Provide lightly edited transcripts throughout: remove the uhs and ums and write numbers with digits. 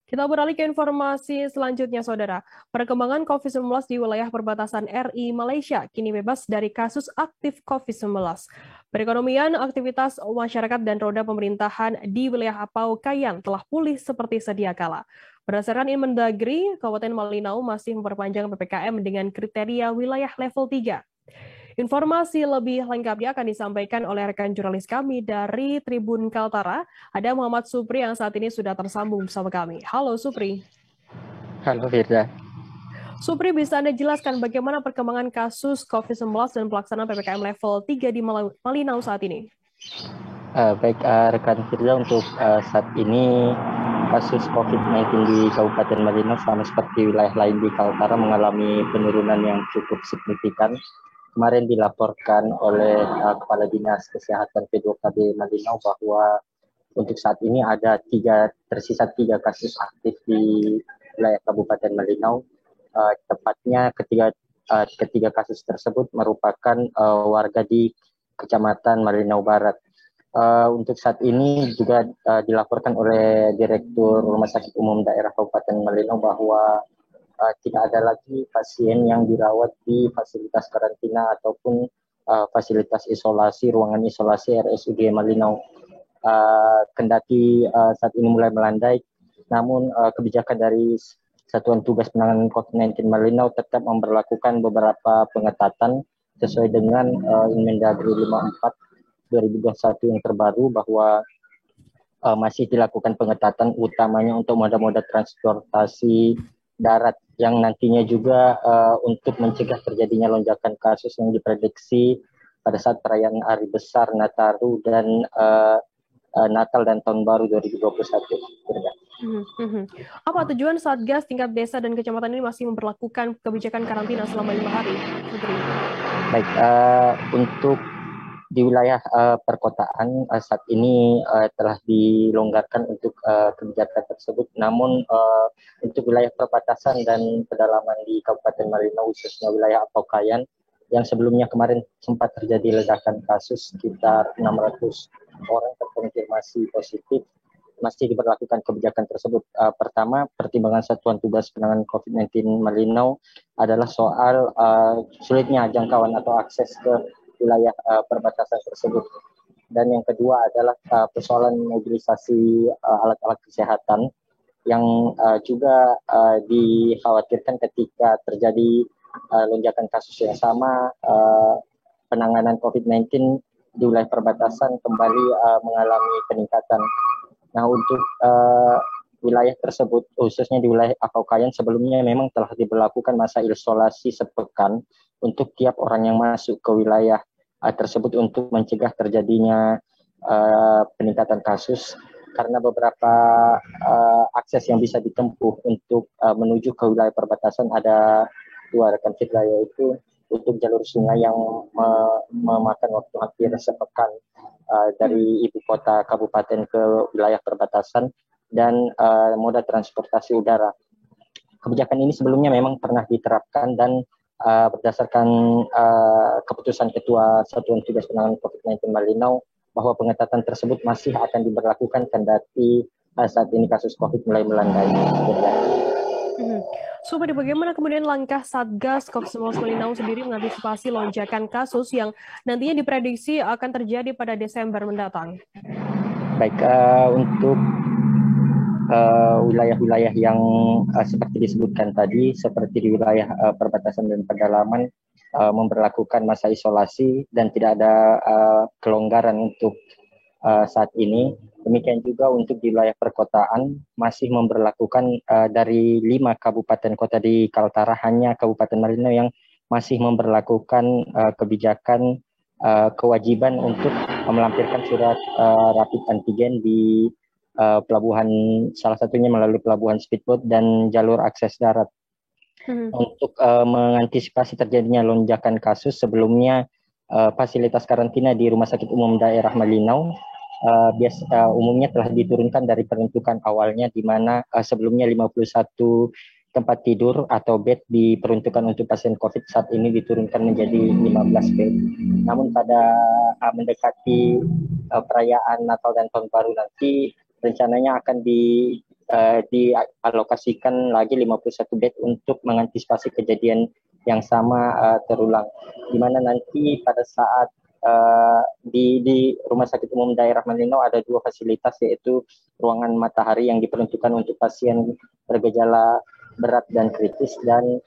Kita beralih ke informasi selanjutnya, Saudara. Perkembangan COVID-19 di wilayah perbatasan RI Malaysia kini bebas dari kasus aktif COVID-19. Perekonomian, aktivitas masyarakat, dan roda pemerintahan di wilayah Apau Kayan telah pulih seperti sedia kala. Berdasarkan Inmendagri, Kabupaten Malinau masih memperpanjang PPKM dengan kriteria wilayah level 3. Informasi lebih lengkapnya akan disampaikan oleh rekan jurnalis kami dari Tribun Kaltara. Ada Muhammad Supri yang saat ini sudah tersambung bersama kami. Halo Supri. Halo Firda. Supri, bisa Anda jelaskan bagaimana perkembangan kasus COVID-19 dan pelaksanaan PPKM level 3 di Malinau saat ini? Baik rekan Firda, untuk saat ini kasus COVID-19 di Kabupaten Malinau sama seperti wilayah lain di Kaltara mengalami penurunan yang cukup signifikan. Kemarin dilaporkan oleh Kepala Dinas Kesehatan P2KB Malinau bahwa untuk saat ini ada tersisa tiga kasus aktif di wilayah Kabupaten Malinau. Tepatnya ketiga kasus tersebut merupakan warga di Kecamatan Malinau Barat. Untuk saat ini juga dilaporkan oleh Direktur Rumah Sakit Umum Daerah Kabupaten Malinau bahwa tidak ada lagi pasien yang dirawat di fasilitas karantina ataupun fasilitas isolasi, ruangan isolasi RSUD Malinau. Kendati saat ini mulai melandai, namun kebijakan dari Satuan Tugas Penanganan COVID-19 Malinau tetap memberlakukan beberapa pengetatan sesuai dengan Inmendagri 54 2021 yang terbaru, bahwa masih dilakukan pengetatan utamanya untuk moda-moda transportasi darat yang nantinya juga untuk mencegah terjadinya lonjakan kasus yang diprediksi pada saat perayaan Hari Besar, Nataru, dan Natal dan Tahun Baru 2021. Apa tujuan Satgas tingkat desa dan kecamatan ini masih memperlakukan kebijakan karantina selama 5 hari? Baik, untuk di wilayah perkotaan saat ini telah dilonggarkan untuk kebijakan tersebut. Namun untuk wilayah perbatasan dan pedalaman di Kabupaten Malinau, khususnya wilayah Apau Kayan, yang sebelumnya kemarin sempat terjadi ledakan kasus sekitar 600 orang terkonfirmasi positif, masih diberlakukan kebijakan tersebut. Pertama, pertimbangan Satuan Tugas Penanganan COVID-19 Malinau adalah soal sulitnya jangkauan atau akses ke wilayah perbatasan tersebut. Dan yang kedua adalah persoalan mobilisasi alat-alat kesehatan yang juga dikhawatirkan ketika terjadi lonjakan kasus yang sama, penanganan COVID-19 di wilayah perbatasan kembali mengalami peningkatan. Nah, untuk wilayah tersebut, khususnya di wilayah Apau Kayan, sebelumnya memang telah diberlakukan masa isolasi sepekan untuk tiap orang yang masuk ke wilayah tersebut untuk mencegah terjadinya peningkatan kasus, karena beberapa akses yang bisa ditempuh untuk menuju ke wilayah perbatasan ada dua, rekan Fitla, yaitu untuk jalur sungai yang memakan waktu hampir sepekan dari ibu kota kabupaten ke wilayah perbatasan, dan moda transportasi udara. Kebijakan ini sebelumnya memang pernah diterapkan, dan berdasarkan keputusan Ketua Satuan Tugas Penanganan COVID-19 Malinau bahwa pengetatan tersebut masih akan diberlakukan kendati saat ini kasus COVID mulai melandai. Supaya bagaimana kemudian langkah Satgas COVID-19 Malinau sendiri mengantisipasi lonjakan kasus yang nantinya diprediksi akan terjadi pada Desember mendatang? Baik, untuk wilayah-wilayah yang seperti disebutkan tadi, seperti di wilayah perbatasan dan pedalaman, memberlakukan masa isolasi dan tidak ada kelonggaran untuk saat ini. Demikian juga untuk di wilayah perkotaan masih memberlakukan dari 5 kabupaten kota di Kaltara, hanya Kabupaten Malinau yang masih memberlakukan kebijakan kewajiban untuk melampirkan surat rapid antigen di pelabuhan, salah satunya melalui pelabuhan speedboat dan jalur akses darat. Untuk mengantisipasi terjadinya lonjakan kasus, sebelumnya fasilitas karantina di Rumah Sakit Umum Daerah Malinau umumnya telah diturunkan dari peruntukan awalnya, di mana sebelumnya 51 tempat tidur atau bed diperuntukkan untuk pasien COVID, saat ini diturunkan menjadi 15 bed. Namun pada mendekati perayaan Natal dan Tahun Baru nanti, rencananya akan dialokasikan lagi 51 bed untuk mengantisipasi kejadian yang sama terulang. Di mana nanti pada saat di Rumah Sakit Umum Daerah Malino ada 2 fasilitas, yaitu ruangan matahari yang diperuntukkan untuk pasien bergejala berat dan kritis, dan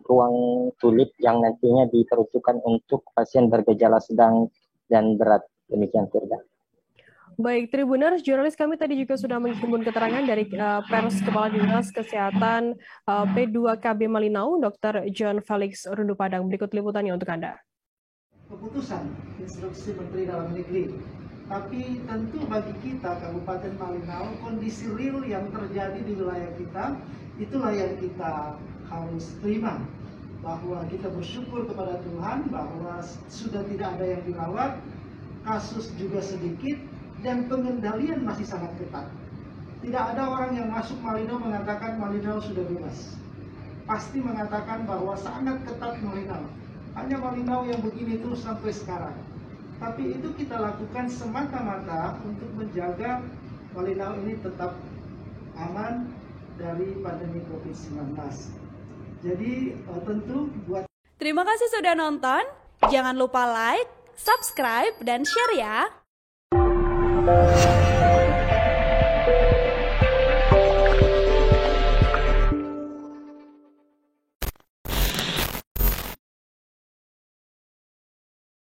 ruang tulip yang nantinya diperuntukkan untuk pasien bergejala sedang dan berat. Demikian, Firda. Baik, Tribuners, jurnalis kami tadi juga sudah menghimpun keterangan dari Pers Kepala Dinas Kesehatan P2KB Malinau, Dr. John Felix Rundu Padang. Berikut liputannya untuk Anda. Keputusan instruksi Menteri Dalam Negeri. Tapi tentu bagi kita Kabupaten Malinau, kondisi real yang terjadi di wilayah kita, itulah yang kita harus terima. Bahwa kita bersyukur kepada Tuhan bahwa sudah tidak ada yang dirawat, kasus juga sedikit, dan pengendalian masih sangat ketat. Tidak ada orang yang masuk Malinau mengatakan Malinau sudah bebas. Pasti mengatakan bahwa sangat ketat Malinau. Hanya Malinau yang begini terus sampai sekarang. Tapi itu kita lakukan semata-mata untuk menjaga Malinau ini tetap aman dari pandemi COVID-19. Jadi tentu buat... Terima kasih sudah nonton. Jangan lupa like, subscribe, dan share ya.